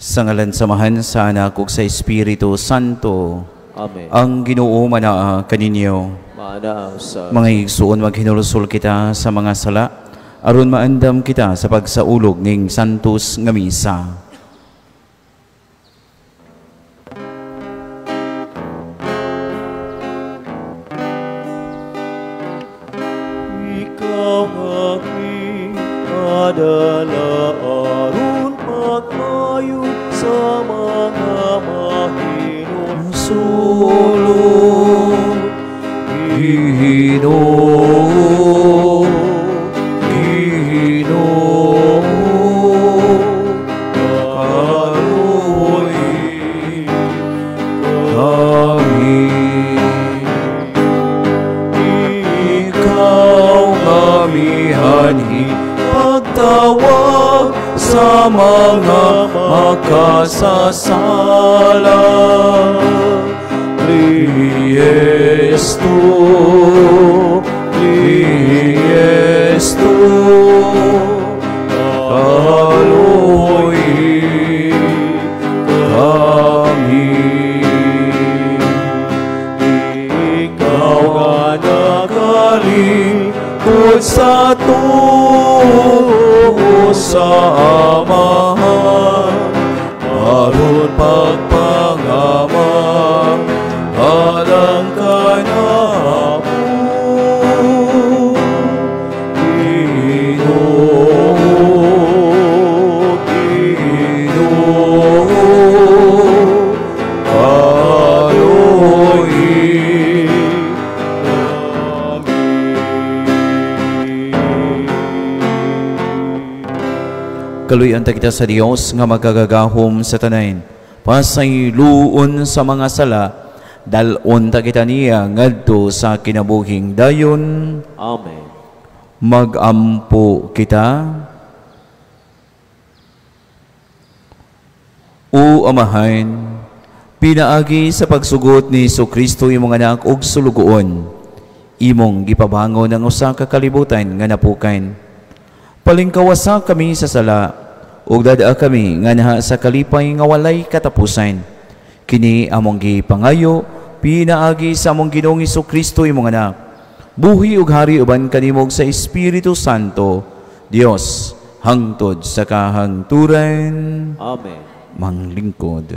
Sa ngalan samahan sa Anak ug sa Espiritu Santo. Amen. Ang Ginoo manaa kaninyo. Maanaa sa Mga igsuon, maghinulsol kita sa mga sala aron maandam kita sa pagsaulog ning santos nga misa. ikaw aking adala aron pag-ayo sa mga mahinong sulong. Ginoo, Ginoo, kaluoy kami. Ikaw kamihanhi pagtawag sa mga makasasala. Liesto, Liesto, kaluoy kami. Ikaw nga nagalingkod sa tuo sa Amahan, aron pagpangamang alang ka na po. Ginoo, Ginoo, kaluoy kami. Kaluyan ta kita sa Dios nga magagagahom sa tanan. Pasayloon sa mga sala, dalon ta kita niya ngadto sa kinabuhing dayon. Amen. Magampo kita. O Amahan, pinaagi sa pagsugot ni Jesucristo imong anak og sulugoon, imong gipabangon ang usa ka kalibutan nga napukan. Palingkawasa kami sa sala, ug dadaa kami nga naha sa kalipay nga walay katapusan. Kini among gipangayo pinaagi sa among Ginoong Jesucristo imong anak. Buhi ug hari uban kanimog sa Espiritu Santo, Dios hangtod sa kahangturan. Amen. Manglingkod.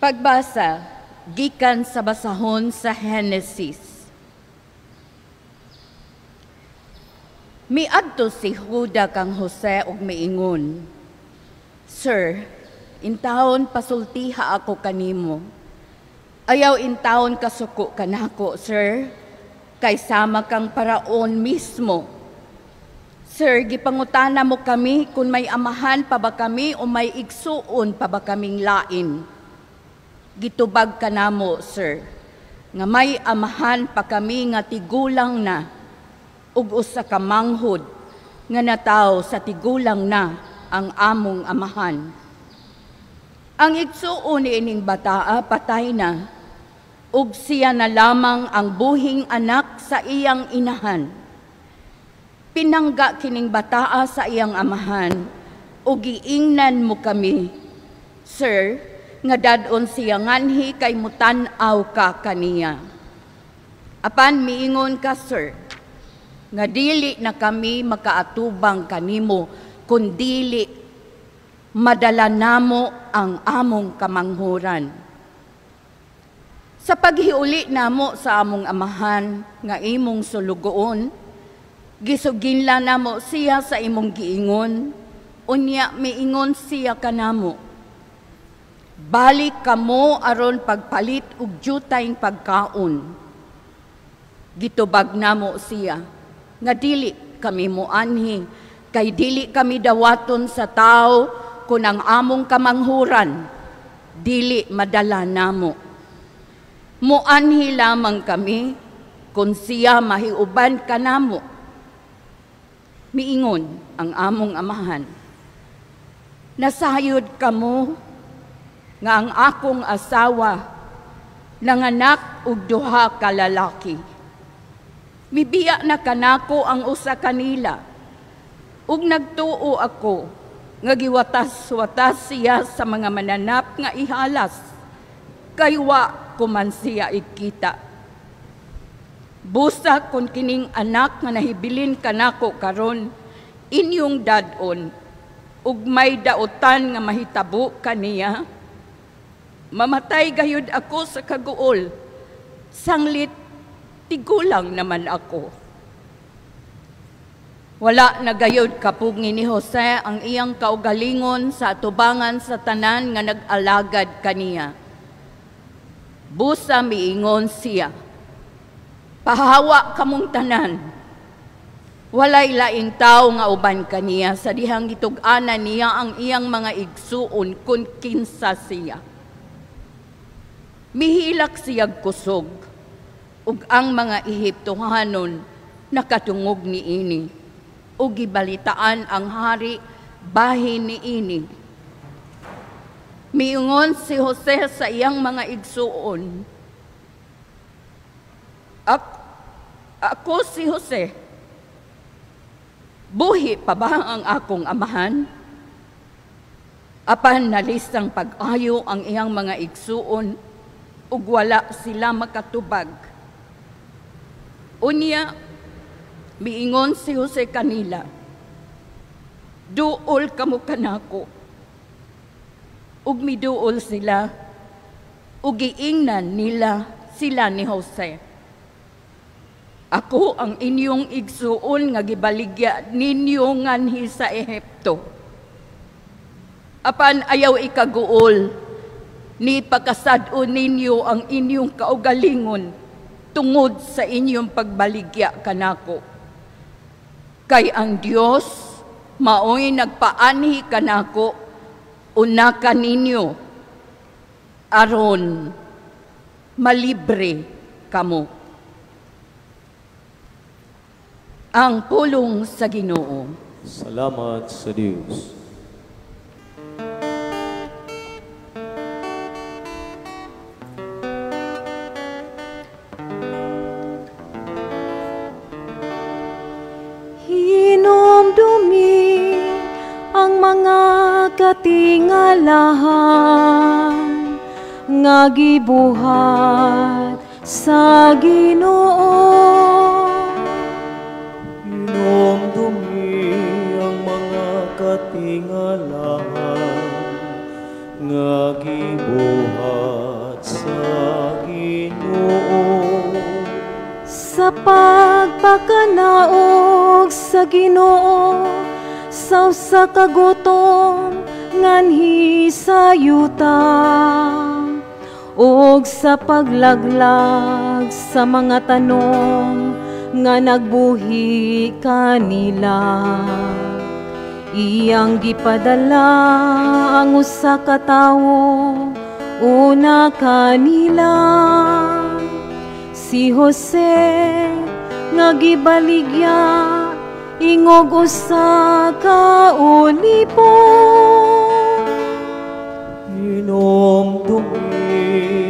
Pagbasa gikan sa basahon sa Henesis. Miadto si Juda kang Jose ug miingon, Sir, intawon pasultiha ako kanimo. Ayaw intawon kasuko kanako, sir, kay sama kang paraon mismo. Sir, gipangutana mo kami kung may amahan pa ba kami o may igsuon pa ba kaming lain. Gitubag ka namo, sir, nga may amahan pa kami nga tigulang na, ug usa ka manghod nga nataw sa tigulang na ang among amahan. Ang igsuon ni ining bataa patay na, ug siya na lamang ang buhing anak sa iyang inahan. Pinangga kining bataa sa iyang amahan, ug giingnan mo kami, Sir, nga dadon siya nganhi kay mutan-aw ka kaniya. Apan miingon ka, Sir, nga dili na kami makaatubang kanimo, kun dili madala namo ang among kamanghuran. Sa paghiuli namo sa among amahan nga imong sulugoon, gisuginla namo siya sa imong giingon, unya miingon siya kanamo. Balik kamo aron pagpalit og jutayng pagkaon. Gitubag namo siya nga dili kami moanhi, kay dili kami dawaton sa tao kun ang among kamanghuran dili madala namo. Moanhi lamang kami kung siya mahiuban kanamo. Miingon ang among amahan, nasayod kamo nga ang akong asawa nanganak og duha ka lalaki. Mibiya na kanako ang usa kanila, ug nagtuo ako nga giwatas-watas siya sa mga mananap nga ihalas, kay wa ko man siya ikita. Busa kon kining anak nga nahibilin kanako karon, inyong dadon, ug may dautan nga mahitabo kaniya, mamatay gayud ako sa kaguol, sanglit tigulang naman ako. Wala na gayud kapugngi ni Jose ang iyang kaugalingon sa atubangan sa tanan nga nag-alagad kaniya. Busa miingon siya, pahawa kamong tanan. Walay laing tao nga uban kaniya sa dihang gitug-anan niya ang iyang mga igsuon kun kinsa siya. Mihilak siyag kusog, ug ang mga Ehiptohanon nakatungog ni ini, ug gibalitaan ang hari bahin ni ini. Miingon si Jose sa iyang mga igsuon, ako si Jose, buhi pa ba ang akong amahan? Apan nalisang pag-ayo ang iyang mga igsuon, ug wala sila makatubag. Unya, miingon si Jose kanila, duol kamo kanako. Ug miduol sila, ug giingnan nila sila ni Jose. Ako ang inyong igsuon nga gibaligya ninyo nganhi sa Ehipto. Apan ayaw ikaguol, ni pagkasad-o ninyo ang inyong kaugalingon tungod sa inyong pagbaligya kanako. Kay ang Dios mao'y nagpaanhi kanako una kaninyo, aron malibre kamo. Ang pulong sa Ginoo. Salamat sa Diyos. Hinomdumi ang mga katingalahan nga gibuhat sa Ginoo. Hinomdumi ang mga katingalahan nga gibuhat sa Ginoo. Sa pagpakanaog sa Ginoo, sa usa ka gutom nganhi sa yuta, ug sa paglaglag sa mga tanom nga nagbuhi kanila. Iyang gipadala ang usa ka tawo una kanila, si Jose nga gibaligya ingog usa ka ulipon. Hinomdumi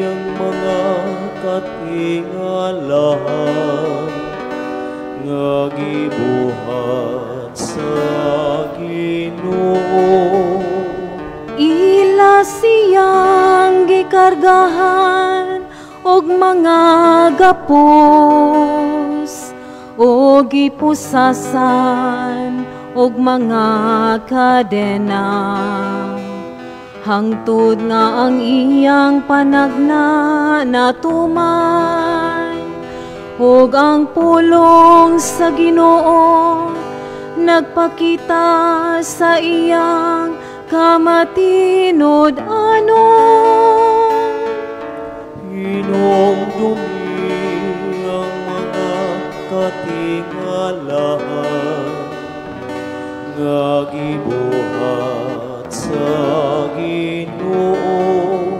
ang mga katingalahan nga gibuhat sa Ginoo. Ila siyang gikargahan og mga gapos, og gipusasan og mga kadena, hangtod nga ang iyang panagna natuman, ug ang pulong sa Ginoo nagpakita sa iyang kamatinod-anon. Hinomdumi ang mga katingalahan nga gibuhat sa Ginoo.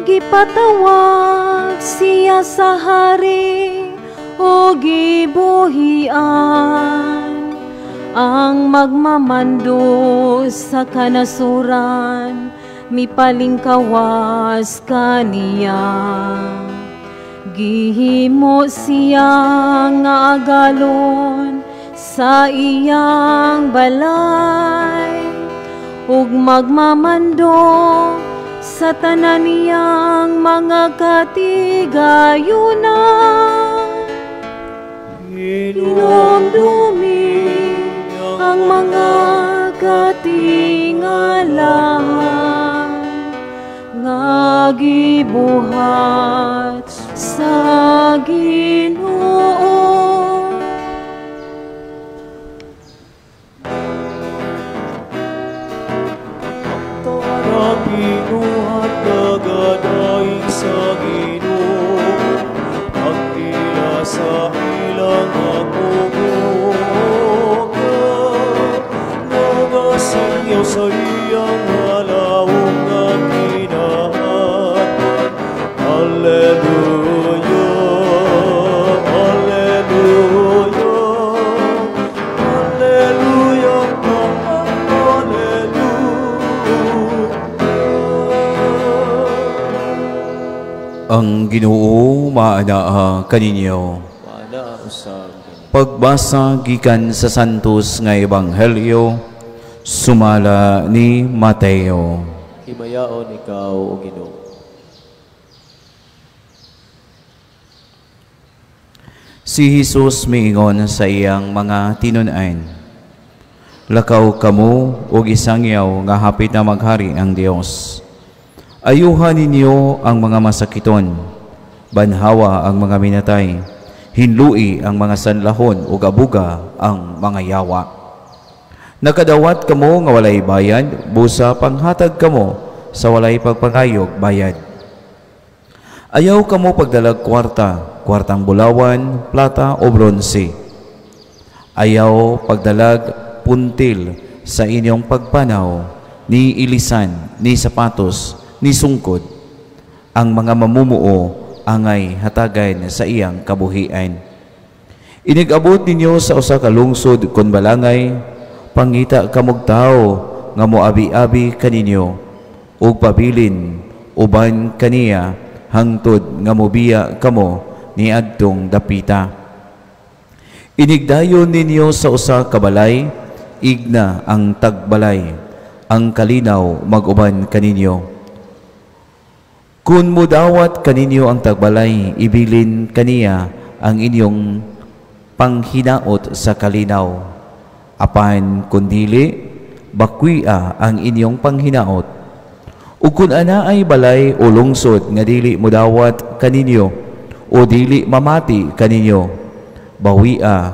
Gipatawag siya sa hari o gibuhian, ang magmamando sa kanasuran mipalingkawas kaniya. gihimo siya nga agalon sa iyang balay ug magmamando sa tanan niyang mga katigayunan. Inomdumi ang mga katingalahan nga gibuhat sa Ginoo. Tara pinuhat nagadaig sa Ginoo, agila sa ilang aguguga, nagasinyaw sa iyang halawong nga kinahatan. Alleluia, alleluia, alleluia, alleluia. Ang Ginoo maanaa kaninyo. Mana usab Pagbasa gikan sa Santos nga Ebanghelyo sumala ni Mateo. himayaon ikaw o Ginoo. Si Jesus miingon sa iyang mga tinunan, lakaw kamo og isangyaw nga hapit na maghari ang Dios. Ayuhan ninyo ang mga masakiton, banhawa ang mga minatay, hinlui ang mga sanlahon ug abuga ang mga yawa. Nakadawat kamo nga walay bayad, busa panghatag kamo sa walay pagpangayog bayad. Ayaw kamo pagdalag kwartang bulawan, plata o bronse. Ayaw pagdalag puntil sa inyong pagpanaw, ni ilisan, ni sapatos, ni sungkod. Ang mga mamumuo angay hatagan sa iyang kabuhian. Inigabot ninyo sa usa ka lungsod kon balangay, pangita kamog tao nga moabi-abi kaninyo, ug pabilin uban kaniya hangtod nga mobiya kamo ni adtong dapita. Inigdayon ninyo sa usa ka balay, igna ang tagbalay, ang kalinaw maguban kaninyo. Kung mudawat kaninyo ang tagbalay, ibilin kaniya ang inyong panghinaot sa kalinaw. Apan kundili, bakwi'a ang inyong panghinaot. Ug kun ana ay balay o lungsod nga dili mudawat kaninyo o dili mamati kaninyo, bawi'a,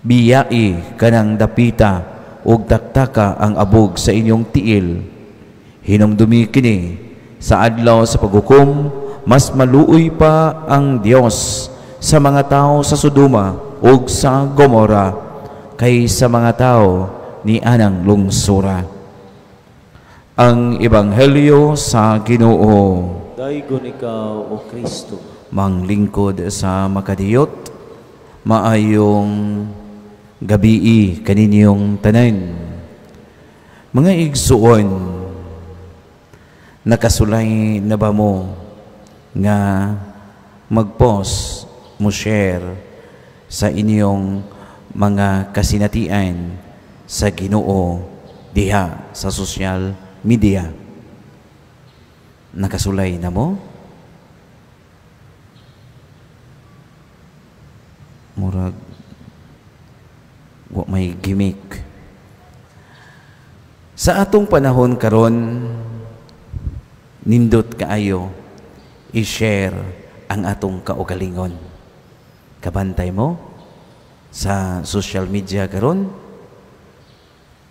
biyai kanang dapita ug taktaka ang abog sa inyong tiil. Hinumdumi kini sa adlaw sa paghukom, mas maluoy pa ang Dios sa mga tao sa Sodoma ug sa Gomora kaysa mga tao ni anang lungsura. Ang Ebanghelyo sa Ginoo. Daygon ikaw o Kristo. Manglingkod sa makadiyot, maayong gabii kaninyong tanan. Mga igsuon, nakasulay na ba mo nga mag-post, mo share sa inyong mga kasinatian sa Ginoo diha sa social media? Nakasulay na mo? Murag wa may gimmick. Sa atong panahon karon, nindot kaayo i-share ang atong kaugalingon. Kabantay mo sa social media karon,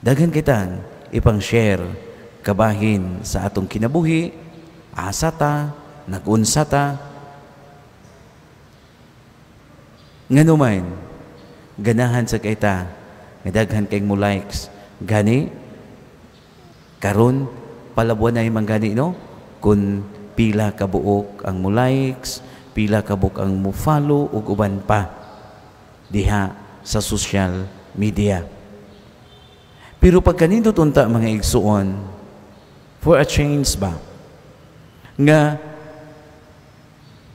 daghan kitang ipang-share kabahin sa atong kinabuhi, asa ta, nag-unsa ta. Nganuman, ganahan sa kaita, nga daghan kayong mo likes, gani, karon palabuan na yung gani, no? Kung pila ka buok ang mo likes, pila ka buok ang mo follow, ug uban pa diha sa social media. Pero pag kanindot unta mga igsuon, for a change ba? Nga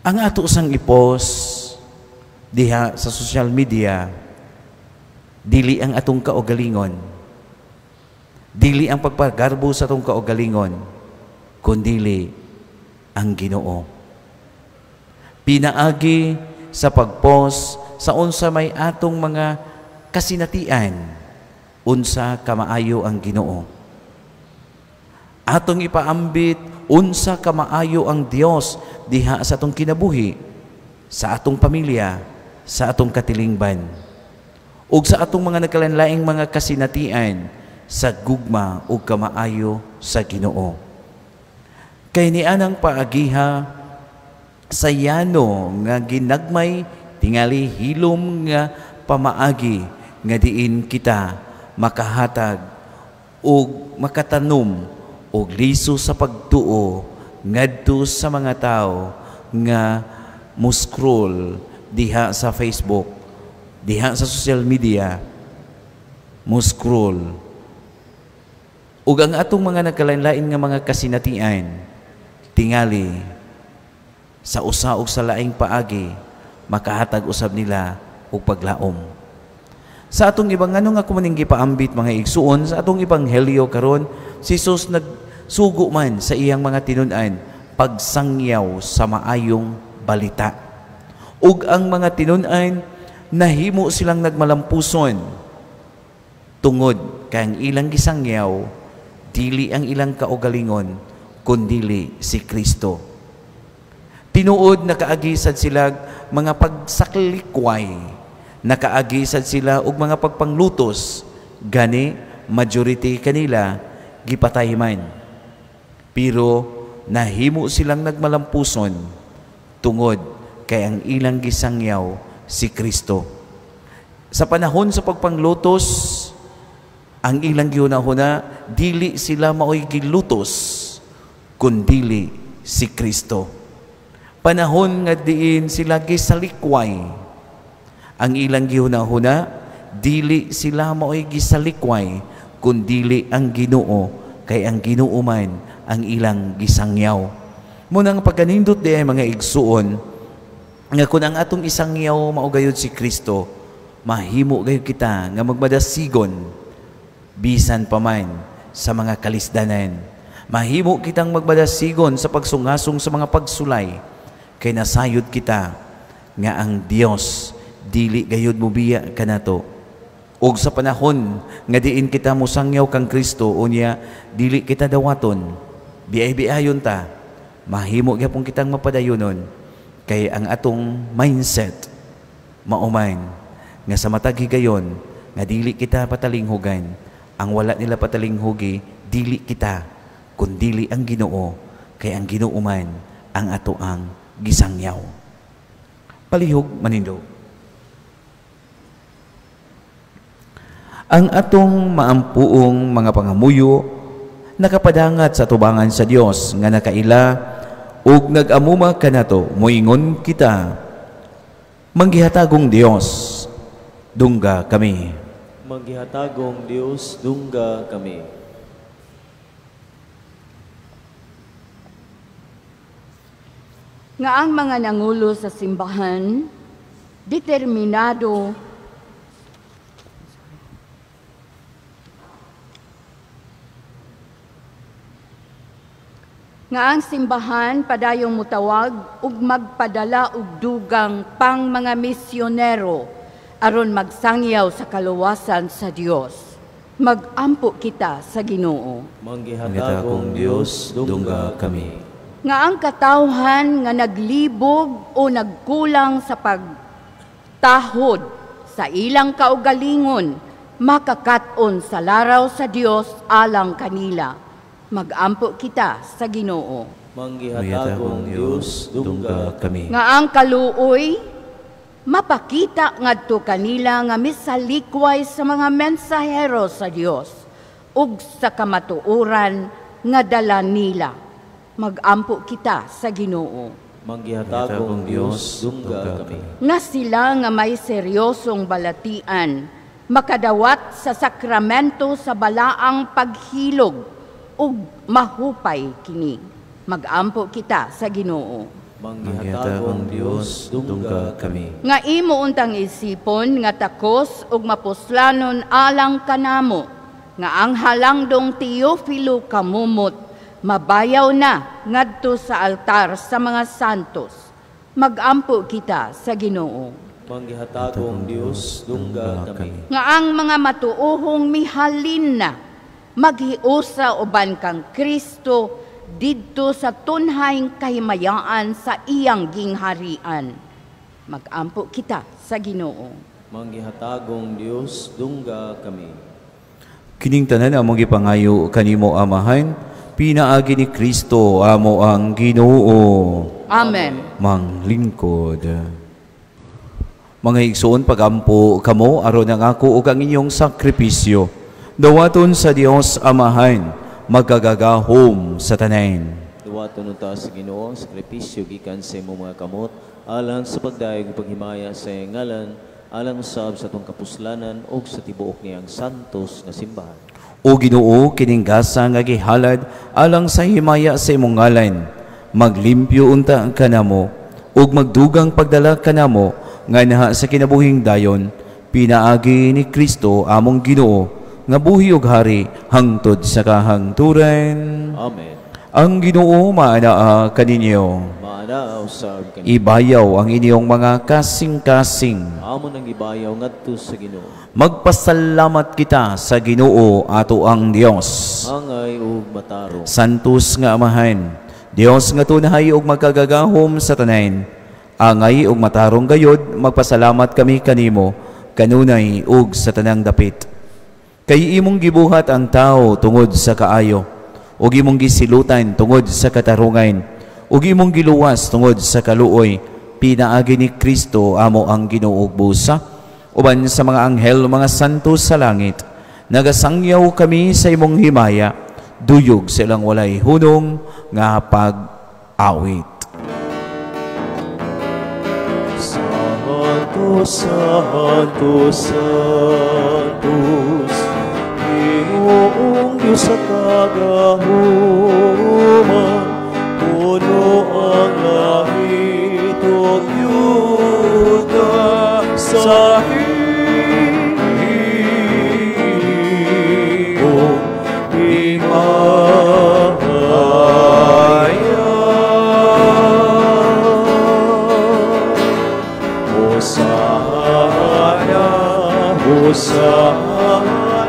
Ang ato sang ipos diha sa social media, dili ang atong kaugalingon, dili ang pagpagarbo sa atong kaugalingon, kundili ang Ginoo. Pinaagi sa pagpost sa unsa may atong mga kasinatian, unsa kamaayo ang Ginoo. Atong ipaambit unsa kamaayo ang Dios diha sa atong kinabuhi, sa atong pamilya, sa atong katilingban, ug sa atong mga nagkalanlaing mga kasinatian sa gugma ug kamaayo sa Ginoo. Kay nianang paagiha sa yano nga ginagmay tingali hilom nga pamaagi nga diin kita makahatag ug makatanom og liso sa pagtuo ngadto sa mga tao nga mo-scroll diha sa Facebook, diha sa social media, mo-scroll. Ug ang atong mga nagkalain-lain nga mga kasinatian tingali sa usa ug sa laing paagi makahatag usab nila og paglaom. Sa atong ibang nga kumaning gipaambit mga igsuon sa atong ebanghelyo karon, si Jesus nagsugo man sa iyang mga tinun-an pagsangyaw sa maayong balita. Ug ang mga tinun-an nahimo silang nagmalampuson tungod kay ang ilang gisangyaw dili ang ilang kaugalingon kundili si Kristo. Tinuod nakaagisad sila mga pagsaklikway, nakaagisad sila og mga pagpanglutos, gani majority kanila gipatay man. Pero nahimo silang nagmalampuson tungod kay ang ilang gisangyaw si Kristo. Sa panahon sa pagpanglutos, ang ilang gihuna-huna dili sila maoy gilutos kundili si Kristo. Panahon nga diin sila gisalikway, ang ilang gihuna-huna dili sila maoy gisalikway kundili ang Ginoo, kay ang Ginoo man ang ilang gisangyaw. Munang pagkanindot di ay mga igsuon nga kung ang atong isangyaw maugayod si Kristo, mahimo gayud kita nga magmadasigon bisan pa man sa mga kalisdanan. Mahimo kitang magmadasigon sa pagsungasong sa mga pagsulay, kay nasayod kita nga ang Dios dili gayud mobiya kanato. Og sa panahon nga diin kita musangyaw kang Kristo, unya dili kita dawaton, biay-biayon ta, mahimo gyapon kitang mapadayonon, kay ang atong mindset mauman nga sa matag higayon nga dili kita patalinghugan, ang wala nila patalinghugi dili kita kundili ang Ginoo, kay ang Ginoo man ang ato ang gisangyaw. Palihog manindo. Ang atong maampuong mga pangamuyo nakapadangat sa tubangan sa Dios nga nakaila ug nag-amuma kanato moingon kita, manggihatagong Dios dungga kami. Manggihatagong Dios dungga kami. Nga ang mga nangulo sa simbahan determinado nga ang simbahan padayong mutawag ug magpadala og dugang pang mga misyonero aron magsangyaw sa kaluwasan sa Dios. Magampo kita sa Ginoo. Manggihatagong Dios dungga kami. Nga ang katawhan nga naglibog o nagkulang sa pagtahod sa ilang kaugalingon makakaton sa laraw sa Dios alang kanila. Magampo kita sa Ginoo. Manggihatagong Dios dungga kami. Nga ang kaluoy mapakita ngadto kanila nga misalikway sa mga mensahero sa Dios ug sa kamatuoran nga dala nila. Magampo kita sa Ginoo. Manggihatagong Dios dungga kami. Nga sila nga may seryosong balatian, makadawat sa sakramento sa balaang paghilog ug mahupay kini. Magampo kita sa Ginoo. Manggihatag ang Dios dungga kami. Nga imo untang isipon nga takos ug mapuslanon alang kanamo nga ang halangdong Teofilo kamumot mabayaw na ngadto sa altar sa mga santos. Magampo kita sa Ginoo. Manggihatag ang Dios dungga kami. Nga ang mga matuohong mihalin na maghiusa uban kang Kristo didto sa tunhayng kahimayaan sa iyang gingharian. Magampo kita sa Ginoo. Manggihatag ang Dios dungga kami. Kining tanan among gipangayo kanimo amahan, pinaagi ni Kristo amo ang Ginoo. Amen. Manglingkod. Mga igsoon, pagampo kamo aron ang ako ug ang inyong sakripisyo. Dawaton sa Dios amahan, magagagahom sa tanan. Duwaton unta sa Ginoo ang sakripisyo gikan sa imong mga kamot alang sa pagdayeg ug paghimaya sa iyang ngalan, alang sab sa tong kapuslanan ug sa tibuok niyang santos nga simbahan. O Ginoo, kining gasa nga gihalad alang sa himaya sa imong ngalan, maglimpyo unta ang kanamo ug magdugang pagdala kanamo nga naha sa kinabuhing dayon, pinaagi ni Kristo among Ginoo nga buhi ug hari hangtod sa kahangturan. Amen. Ang Ginoo maanaa kaninyo. Maana usab kami. Ibayaw ang inyong mga kasing-kasing. Amo nang ibayaw ngadto sa Ginoo. Magpasalamat kita sa Ginoo ato ang Dios. Angay ug matarong. Santos nga amahan, Dios nga tunay ug magkagagahom sa tanan. Angay ug matarong gayod, magpasalamat kami kanimo kanunay ug sa tanang dapit. Kay imong gibuhat ang tao tungod sa kaayo, ug imong gisilutan tungod sa katarungan, ug imong giluwas tungod sa kaluoy, pinaagi ni Kristo amo ang Ginoo busa, uban sa mga anghel mga santos sa langit, nagasangyaw kami sa imong himaya, duyog sa ilang walay hunong nga pag-awit. Santos, Santos, Santos, Ginoong Diyos sa kagahuman, puno ang langit o Yuda sa iyong himaya. Hosana, Hosana,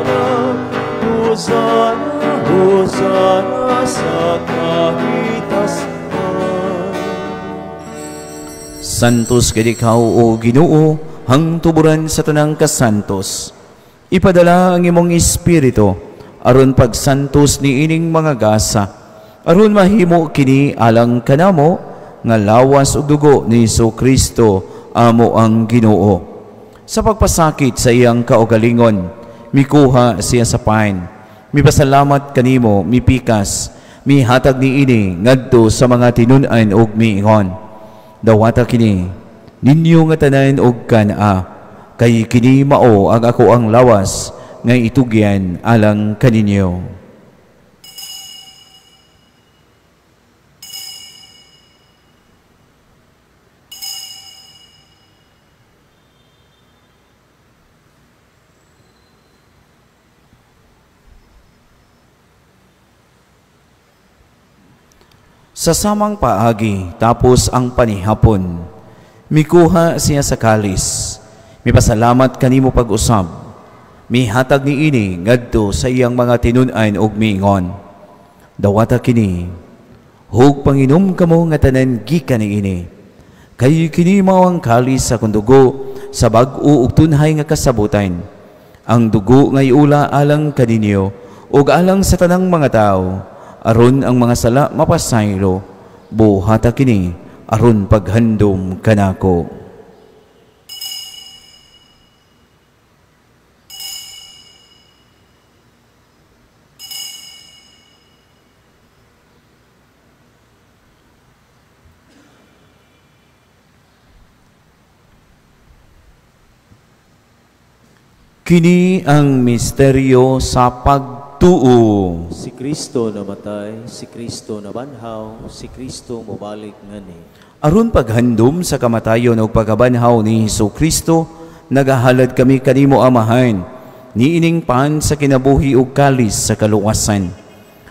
Hosana, Hosana sa kahitasan. Santos kay ikaw o Ginoo, hangtuburan sa tanang kasantos. Ipadala ang imong espiritu aron pagsantos ni ining mga gasa, aron mahimo kini alang kanamo nga lawas ug dugo ni Kristo amo ang Ginoo. Sa pagpasakit sa iyang kaugalingon, mikuha siya sa pain. Mipasalamat kanimo, mipikas, mihatag ni ini ngadto sa mga tinun-an ug miingon. Dawata kini ninyo nga tanan og kana, kay kini mao ang ako ang lawas nga itugyan alang kaninyo. Sa samang paagi, tapos ang panihapon, mikuha siya sa kalis, mipasalamat kanimo pag-usab, mihatag ni ini ngadto sa iyang mga tinun-an ug miingon. Dawata kini, hug panginom kamo nga tanan gikan ni ini, kay kini mao ang kalis sa kundugo sa bag-o ug tunhay nga kasabutan, ang dugo nga iula alang kaninyo ug alang sa tanang mga tao, aron ang mga sala mapasaylo, buhata kini aron paghandom kanako. Kini ang misteryo sa pagtuo. Si Kristo namatay, si Kristo nabanhaw, si Kristo mobalik ngani. Aron paghandom sa kamatayon o pagkabanhaw ni Hesus Kristo, nagahalad kami kanimo amahan, niining pan sa kinabuhi ug kalis sa kaluwasan.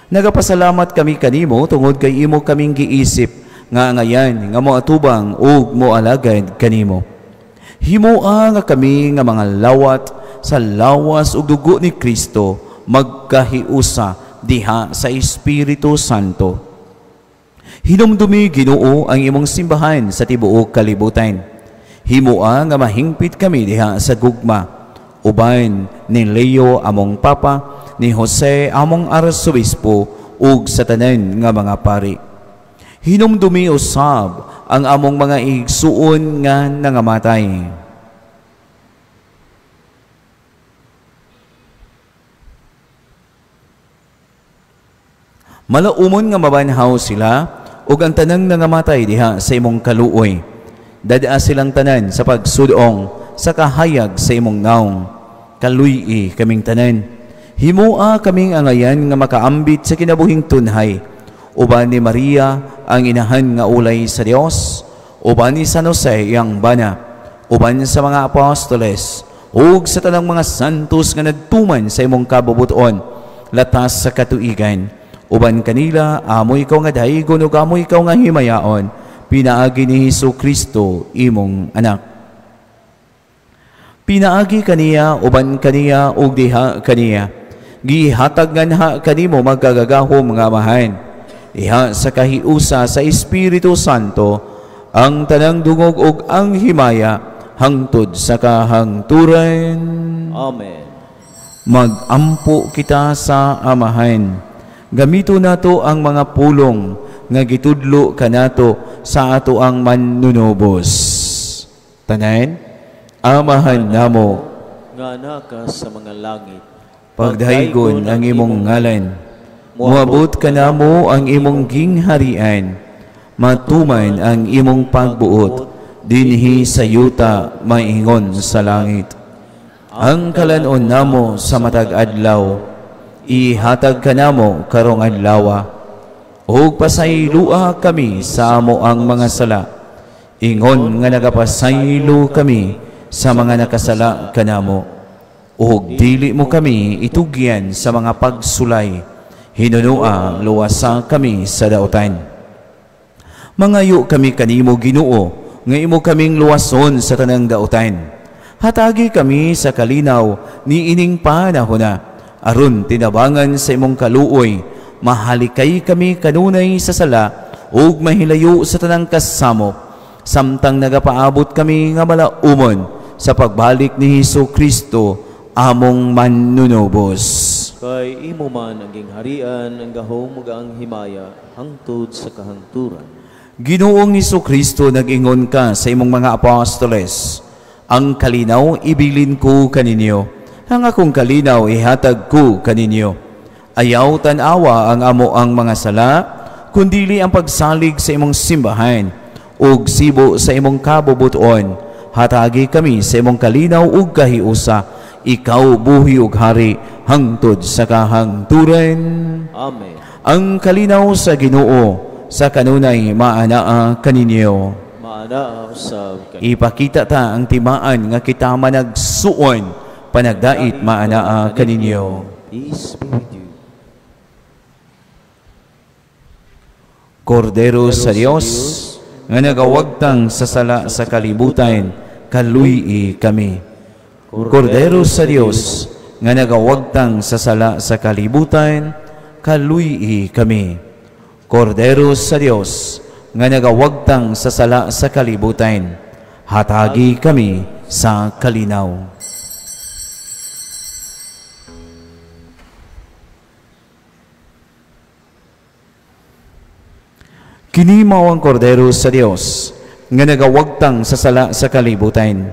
Nagapasalamat kami kanimo tungod kay imo kaming giisip nga ngayan nga moatubang ug moalagad kanimo. Himoa nga kami nga mga lawat sa lawas ug dugo ni Kristo magkahiusa diha sa Espiritu Santo. Hinumdumi Ginoo ang imong simbahan sa tibuok kalibutan. Himoa nga mahingpit kami diha sa gugma, uban ni Leo among Papa, ni Jose among Arsobispo, ug sa tanan nga mga pari. Hinumdumi usab ang among mga igsuon nga nangamatay. Malaumon nga mabanhaw sila ug ang tanang nangamatay diha sa imong kaluoy. Dadaa silang tanan sa pagsudong sa kahayag sa imong naong. Kaluy kaming tanan. Himoa kaming angayan nga makaambit sa kinabuhing tunhay. Uban ni Maria ang inahan nga ulay sa Dios, uban ni San Jose yang bana, uban sa mga apostoles, ug sa tanang mga santos nga nagtuman sa imong kabubuton, latas sa katuigan. Uban kanila, amo ikaw nga daygon ug amo ikaw nga himayaon, pinaagi ni Hesus Kristo imong anak. Pinaagi kaniya, uban kaniya, ug diha kaniya. Gihatag nganha kanimo magkagagahom nga amahan. Diha sa kahiusa sa Espiritu Santo, ang tanang dungog ug ang himaya hangtod sa kahangturan. Amen. Magampo kita sa amahan. Gamito nato ang mga pulong nga gitudlo kanato sa ato ang manunubos. Tanan, amahan namo Nga naka sa mga langit, pagdaygon ang imong ngalan. Muabot ka namo ang imong gingharian. Matuman ang imong pagbuot dinhi sa yuta maingon sa langit. Ang kalanon namo sa matag adlaw, ihatag ka namo karong adlaw. Ug pasaylua kami sa amo ang mga sala. Ingon nga nagapasaylo kami sa mga nakasala kanamo. Ug dili mo kami itugyan sa mga pagsulay. Hinunua luwasa kami sa dautan. Mangayo kami kanimo Ginoo, nga imo kaming luwason sa tanang dautan. Hatagi kami sa kalinaw ni ining panahon aron tinabangan sa imong kaluoy, mahalikay kami kanunay sa sala, ug mahilayo sa tanang kasamo, samtang nagapaabot kami nga malaumon sa pagbalik ni Hesus Kristo, among manunubos. kay imo man ang gingharian, ang gahom ug ang himaya hangtod sa kahangturan. Ginoong Hesus Kristo, nag-ingon ka sa imong mga apostoles, ang kalinaw ibilin ko kaninyo, ang akong kalinaw ihatag ko kaninyo. Ayaw tanawa ang amo ang mga sala, kundili ang pagsalig sa imong simbahan, ug sibo sa imong kabubuton. Hatagi kami sa imong kalinaw ug kahiusa, ikaw buhi ug hari hangtod sa kahangturan. Amen. Ang kalinaw sa Ginoo sa kanunay maanaa kaninyo. Maana usab kanimo. Ipakita ta ang timaan nga kita managsuon, panagdait maanaa kaninyo. Peace be with you. Kordero sa Dios nga nagawagtang sa sala sa kalibutan, kaluy kami. Kordero sa Dios nga nagawagtang sa sala sa kalibutan, kaluy kami. Kordero sa Dios nga nagawagtang sa sala sa kalibutan, hatagi kami sa kalinaw. Kini mao ang kordero sa Dios nga nagawagtang sa sala sa kalibutan.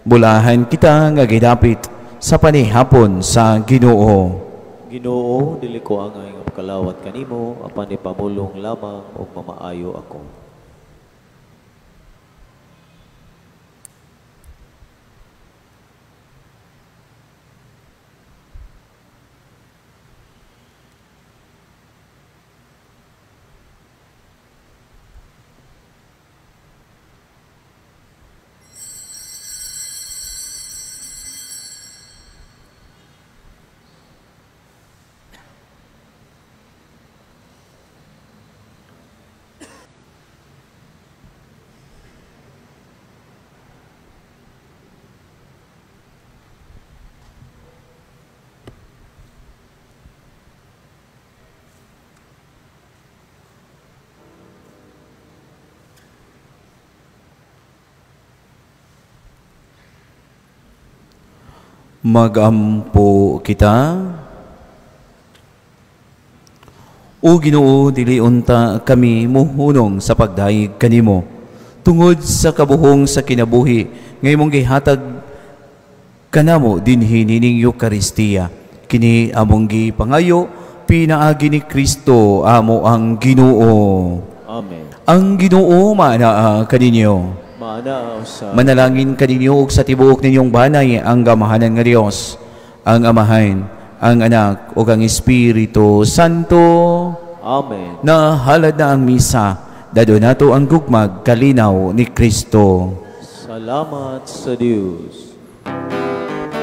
Bulahan kita nga gidapit sa panihapon sa Ginoo. Ginoo, dili ko angay nga makalawat kanimo, apan ipamulong lamang og mamaayo ako. Magampo kita. O Ginoo, dili unta kami muhunong sa pagdayeg kanimo tungod sa kabuhong sa kinabuhi ngay mong gihatag kanamo dinhi nining Eucharistia. Kini among gipangayo pinaagi ni Kristo amo ang Ginoo. Amen. Ang Ginoo maanaa kaninyo. Maanaa sa Manalangin kaninyo ug sa tibuok ninyong banay ang gamahanan nga Dios, ang Amahan, ang Anak ug ang Espiritu Santo. Amen. Nahalad na ang misa, dado nato ang gugmag kalinaw ni Kristo. Salamat sa Dios.